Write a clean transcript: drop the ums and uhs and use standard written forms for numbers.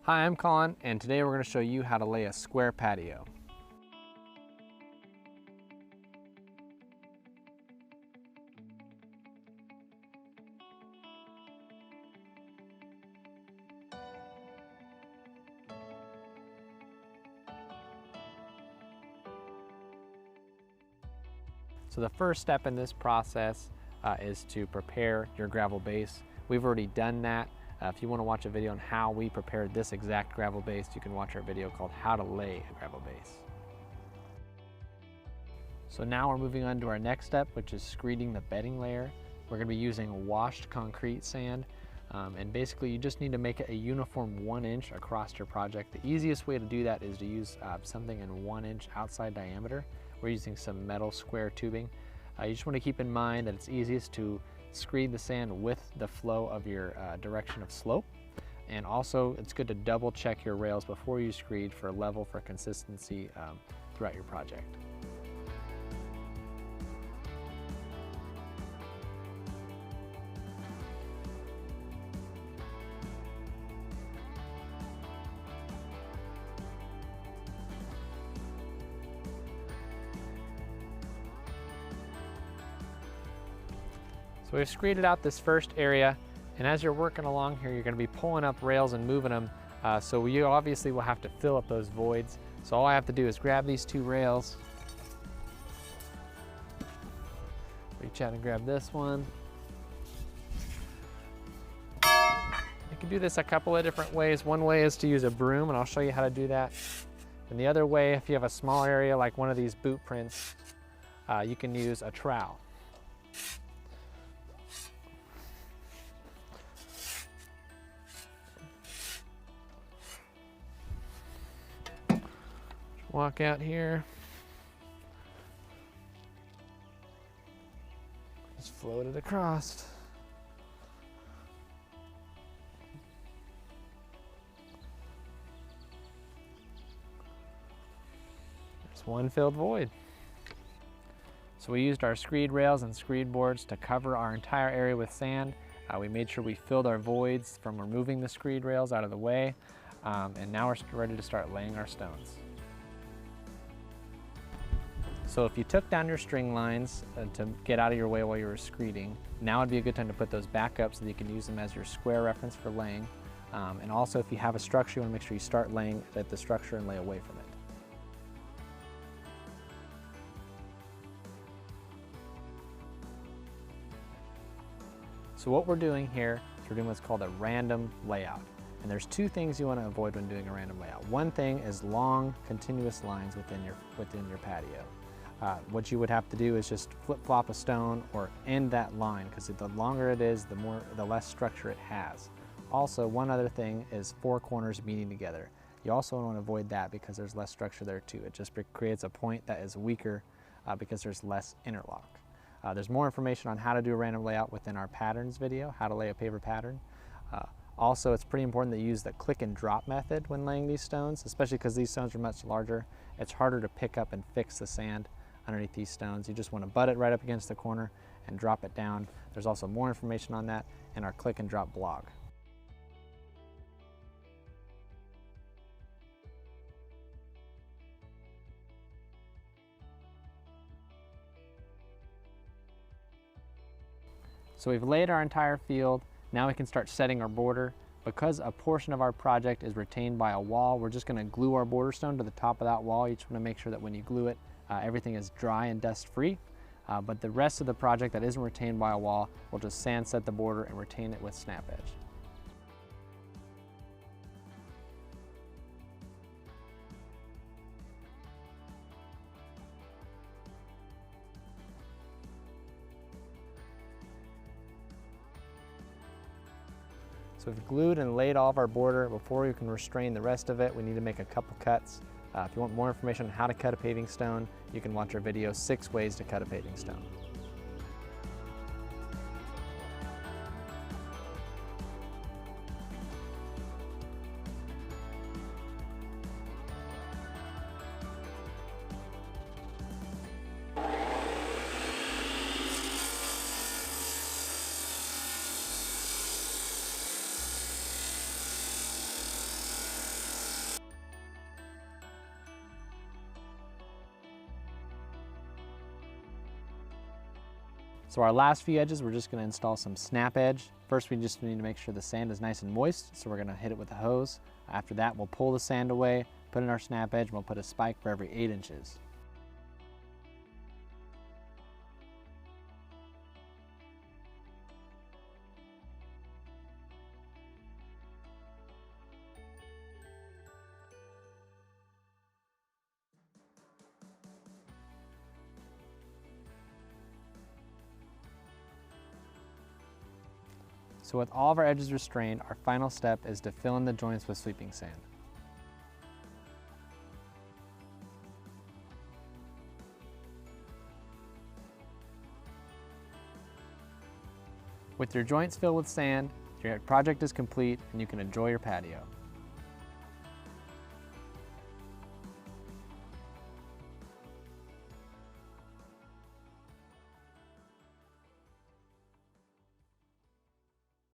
Hi, I'm Colin, and today we're going to show you how to lay a square patio. So the first step in this process is to prepare your gravel base. We've already done that. If you want to watch a video on how we prepared this exact gravel base, you can watch our video called How to Lay a Gravel Base. So now we're moving on to our next step, which is screeding the bedding layer. We're going to be using washed concrete sand, and basically you just need to make it a uniform 1 inch across your project. The easiest way to do that is to use something in 1 inch outside diameter. We're using some metal square tubing. You just want to keep in mind that it's easiest to screed the sand with the flow of your direction of slope. And also it's good to double check your rails before you screed for level, for consistency throughout your project. So we've screeded out this first area, and as you're working along here, you're going to be pulling up rails and moving them. So you obviously will have to fill up those voids. So all I have to do is grab these two rails, reach out and grab this one. You can do this a couple of different ways. One way is to use a broom, and I'll show you how to do that. And the other way, if you have a small area like one of these boot prints, you can use a trowel. Walk out here, just float it across. There's one filled void. So we used our screed rails and screed boards to cover our entire area with sand. We made sure we filled our voids from removing the screed rails out of the way, and now we're ready to start laying our stones. So if you took down your string lines to get out of your way while you were screeding, now would be a good time to put those back up so that you can use them as your square reference for laying. And also if you have a structure, you want to make sure you start laying at the structure and lay away from it. So what we're doing here is we're doing what's called a random layout. And there's two things you want to avoid when doing a random layout. One thing is long, continuous lines within your patio. What you would have to do is just flip-flop a stone or end that line, because the longer it is, the less structure it has. Also, one other thing is four corners meeting together. You also want to avoid that because there's less structure there too. It just creates a point that is weaker because there's less interlock. There's more information on how to do a random layout within our patterns video, how to lay a paver pattern. Also, it's pretty important to use the click and drop method when laying these stones, especially because these stones are much larger. It's harder to pick up and fix the sand underneath these stones. You just want to butt it right up against the corner and drop it down. There's also more information on that in our click and drop blog. So we've laid our entire field. Now we can start setting our border. Because a portion of our project is retained by a wall, we're just going to glue our border stone to the top of that wall. You just want to make sure that when you glue it, everything is dry and dust free. But the rest of the project that isn't retained by a wall, we'll just sand set the border and retain it with snap edge. So we've glued and laid all of our border. Before we can restrain the rest of it, we need to make a couple cuts. If you want more information on how to cut a paving stone, you can watch our video, 6 ways to cut a paving stone. So our last few edges, we're just going to install some snap edge. First, we just need to make sure the sand is nice and moist, so we're going to hit it with a hose. After that, we'll pull the sand away, put in our snap edge, and we'll put a spike for every 8 inches. So with all of our edges restrained, our final step is to fill in the joints with sweeping sand. With your joints filled with sand, your project is complete and you can enjoy your patio.